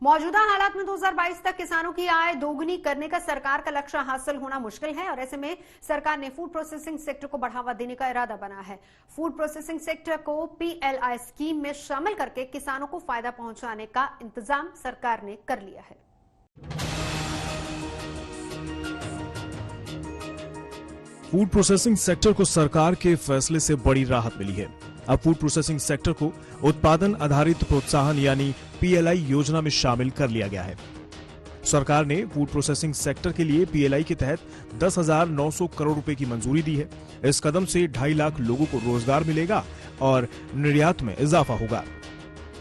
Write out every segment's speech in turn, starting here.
मौजूदा हालात में 2022 तक किसानों की आय दोगुनी करने का सरकार का लक्ष्य हासिल होना मुश्किल है और ऐसे में सरकार ने फूड प्रोसेसिंग सेक्टर को बढ़ावा देने का इरादा बना है। फूड प्रोसेसिंग सेक्टर को पीएलआई स्कीम में शामिल करके किसानों को फायदा पहुंचाने का इंतजाम सरकार ने कर लिया है। फूड प्रोसेसिंग सेक्टर को सरकार के फैसले से बड़ी राहत मिली है। अब फूड प्रोसेसिंग सेक्टर को उत्पादन आधारित प्रोत्साहन यानी पीएलआई योजना में शामिल कर लिया गया है। सरकार ने फूड प्रोसेसिंग सेक्टर के लिए पीएलआई के तहत 10,900 करोड़ रुपए की मंजूरी दी है। इस कदम से 2.5 लाख लोगों को रोजगार मिलेगा और निर्यात में इजाफा होगा।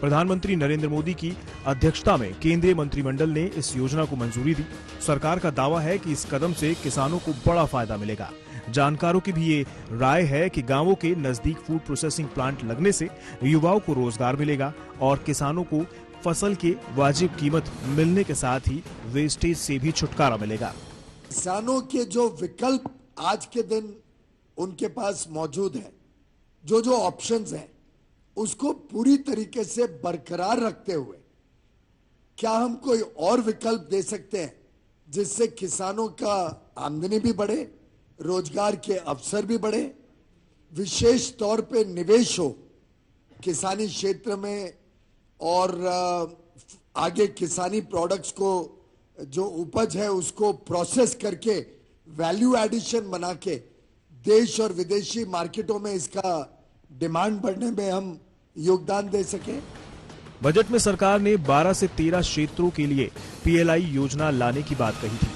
प्रधानमंत्री नरेंद्र मोदी की अध्यक्षता में केंद्रीय मंत्रिमंडल ने इस योजना को मंजूरी दी। सरकार का दावा है कि इस कदम से किसानों को बड़ा फायदा मिलेगा। जानकारों की भी ये राय है कि गांवों के नजदीक फूड प्रोसेसिंग प्लांट लगने से युवाओं को रोजगार मिलेगा और किसानों को फसल के वाजिब कीमत मिलने के साथ ही वेस्टेज से भी छुटकारा मिलेगा। किसानों के जो विकल्प आज के दिन उनके पास मौजूद है, जो ऑप्शंस हैं, उसको पूरी तरीके से बरकरार रखते हुए क्या हम कोई और विकल्प दे सकते हैं जिससे किसानों का आमदनी भी बढ़े, रोजगार के अवसर भी बढ़े, विशेष तौर पे निवेश हो किसानी क्षेत्र में और आगे किसानी प्रोडक्ट्स को जो उपज है उसको प्रोसेस करके वैल्यू एडिशन बना के देश और विदेशी मार्केटों में इसका डिमांड बढ़ने में हम योगदान दे सके। बजट में सरकार ने 12 से 13 क्षेत्रों के लिए पीएलआई योजना लाने की बात कही थी।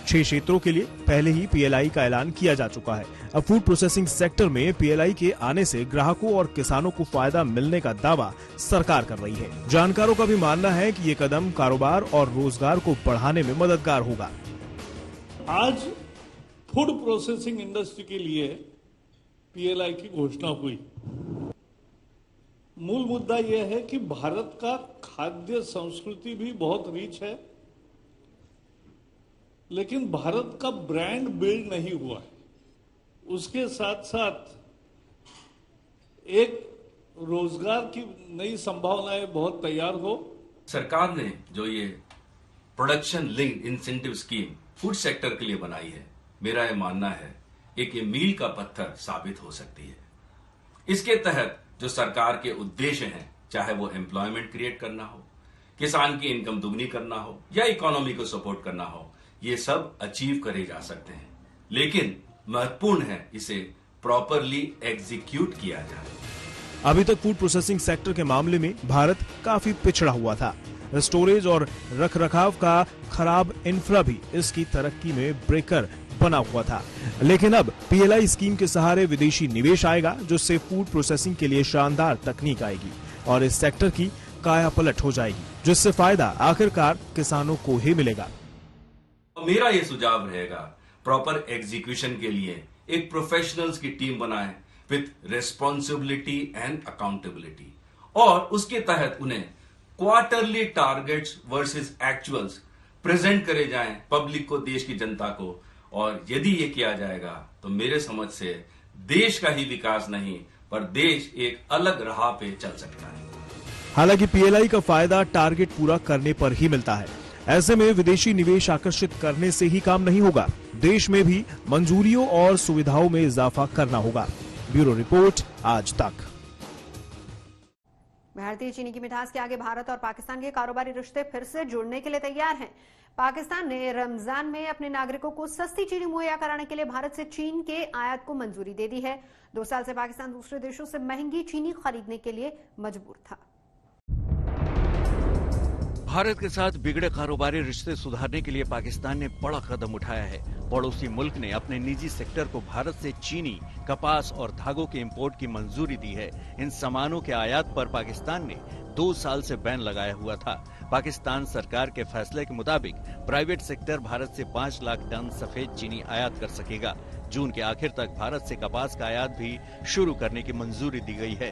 6 क्षेत्रों के लिए पहले ही पीएलआई का ऐलान किया जा चुका है। अब फूड प्रोसेसिंग सेक्टर में पीएलआई के आने से ग्राहकों और किसानों को फायदा मिलने का दावा सरकार कर रही है। जानकारों का भी मानना है कि ये कदम कारोबार और रोजगार को बढ़ाने में मददगार होगा। आज फूड प्रोसेसिंग इंडस्ट्री के लिए पीएलआई की घोषणा हुई। मूल मुद्दा यह है कि भारत का खाद्य संस्कृति भी बहुत रिच है, लेकिन भारत का ब्रांड बिल्ड नहीं हुआ है। उसके साथ साथ एक रोजगार की नई संभावनाएं बहुत तैयार हो। सरकार ने जो ये production linked incentive scheme food sector के लिए बनाई है, मेरा ये मानना है एक ये मील का पत्थर साबित हो सकती है। इसके तहत जो सरकार के उद्देश्य हैं, चाहे वो एम्प्लॉयमेंट क्रिएट करना हो, किसान की इनकम दुगनी करना हो या इकोनॉमी को सपोर्ट करना हो, ये सब अचीव करे जा सकते हैं। लेकिन महत्वपूर्ण है इसे प्रॉपरली एग्जीक्यूट किया जाए। अभी तक फूड प्रोसेसिंग सेक्टर के मामले में भारत काफी पिछड़ा हुआ था। स्टोरेज और रखरखाव का खराब इंफ्रा भी इसकी तरक्की में ब्रेकर बना हुआ था। लेकिन अब पीएलआई स्कीम के सहारे विदेशी निवेश आएगा, जिससे फूड प्रोसेसिंग के लिए शानदार तकनीक आएगी और इस सेक्टर की कायापलट हो जाएगी, जिससे फायदा आखिरकार किसानों को ही मिलेगा। मेरा ये सुझाव रहेगा, प्रॉपर एग्जीक्यूशन के लिए एक प्रोफेशनल्स की टीम बनाएं विद रिस्पॉन्सिबिलिटी एंड अकाउंटेबिलिटी और उसके तहत उन्हें quarterly targets versus actuals present करे जाएं पब्लिक को, देश की जनता को। और यदि ये किया जाएगा तो मेरे समझ से देश का ही विकास नहीं पर देश एक अलग राह पे चल सकता है। हालांकि पीएलआई का फायदा टारगेट पूरा करने पर ही मिलता है। ऐसे में विदेशी निवेश आकर्षित करने से ही काम नहीं होगा, देश में भी मंजूरियों और सुविधाओं में इजाफा करना होगा। ब्यूरो रिपोर्ट, आज तक। भारतीय चीनी की मिठास के आगे भारत और पाकिस्तान के कारोबारी रिश्ते फिर से जुड़ने के लिए तैयार हैं। पाकिस्तान ने रमजान में अपने नागरिकों को सस्ती चीनी मुहैया कराने के लिए भारत से चीन के आयात को मंजूरी दे दी है। 2 साल से पाकिस्तान दूसरे देशों से महंगी चीनी खरीदने के लिए मजबूर था। भारत के साथ बिगड़े कारोबारी रिश्ते सुधारने के लिए पाकिस्तान ने बड़ा कदम उठाया है। पड़ोसी मुल्क ने अपने निजी सेक्टर को भारत से चीनी, कपास और धागों के इंपोर्ट की मंजूरी दी है। इन सामानों के आयात पर पाकिस्तान ने 2 साल से बैन लगाया हुआ था। पाकिस्तान सरकार के फैसले के मुताबिक प्राइवेट सेक्टर भारत से 5 लाख टन सफेद चीनी आयात कर सकेगा। जून के आखिर तक भारत से कपास का आयात भी शुरू करने की मंजूरी दी गई है।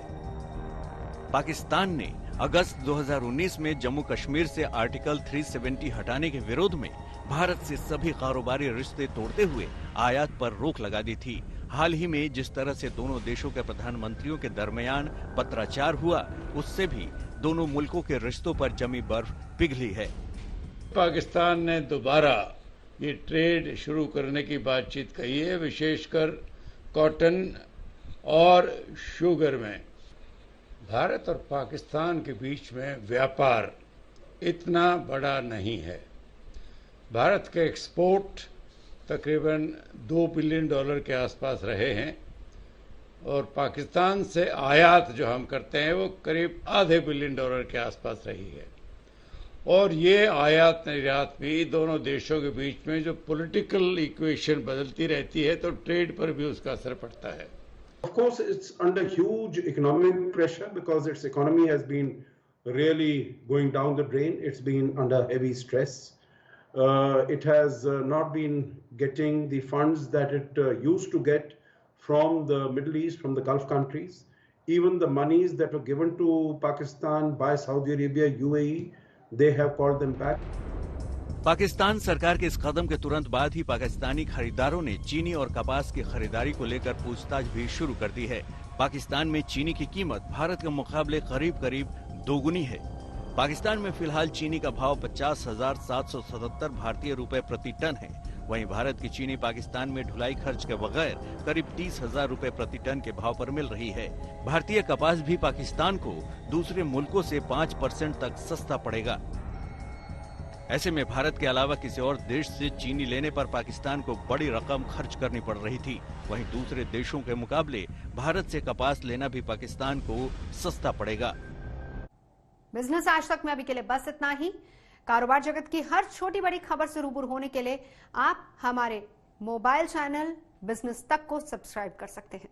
पाकिस्तान ने अगस्त 2019 में जम्मू कश्मीर से आर्टिकल 370 हटाने के विरोध में भारत से सभी कारोबारी रिश्ते तोड़ते हुए आयात पर रोक लगा दी थी। हाल ही में जिस तरह से दोनों देशों के प्रधानमंत्रियों के दरमियान पत्राचार हुआ, उससे भी दोनों मुल्कों के रिश्तों पर जमी बर्फ पिघली है। पाकिस्तान ने दोबारा ये ट्रेड शुरू करने की बातचीत कही है, विशेषकर कॉटन और शुगर में। भारत और पाकिस्तान के बीच में व्यापार इतना बड़ा नहीं है। भारत के एक्सपोर्ट तकरीबन $2 बिलियन के आसपास रहे हैं और पाकिस्तान से आयात जो हम करते हैं वो करीब $0.5 बिलियन के आसपास रही है। और ये आयात निर्यात भी दोनों देशों के बीच में जो पॉलिटिकल इक्वेशन बदलती रहती है तो ट्रेड पर भी उसका असर पड़ता है। Of course, it's under huge economic pressure because its economy has been really going down the drain. It's been under heavy stress. It has not been getting the funds that it used to get from the Middle East, from the Gulf countries. Even the monies that were given to Pakistan by Saudi Arabia, UAE, they have called them back. Pakistan सरकार के इस कदम के तुरंत बाद ही पाकिस्तानी खरीदारों ने चीनी और कपास की खरीदारी को लेकर पूछताछ भी शुरू कर दी है। पाकिस्तान में चीनी की कीमत भारत के मुकाबले करीब दोगुनी है। पाकिस्तान में फिलहाल चीनी का भाव 50,777 भारतीय रुपए प्रति टन है। वहीं भारत की चीनी पाकिस्तान में ढुलाई खर्च के बगैर करीब 30,000 रुपए प्रति टन के भाव पर मिल रही है। भारतीय कपास भी पाकिस्तान को दूसरे मुल्कों से 5% तक सस्ता पड़ेगा। ऐसे में भारत के अलावा किसी और देश से चीनी लेने पर पाकिस्तान को बड़ी रकम खर्च करनी पड़ रही थी। वहीं दूसरे देशों के मुकाबले भारत से कपास लेना भी पाकिस्तान को सस्ता पड़ेगा। बिजनेस आज तक में अभी के लिए बस इतना ही। कारोबार जगत की हर छोटी बड़ी खबर से रूबरू होने के लिए आप हमारे मोबाइल चैनल बिजनेस तक को सब्सक्राइब कर सकते हैं।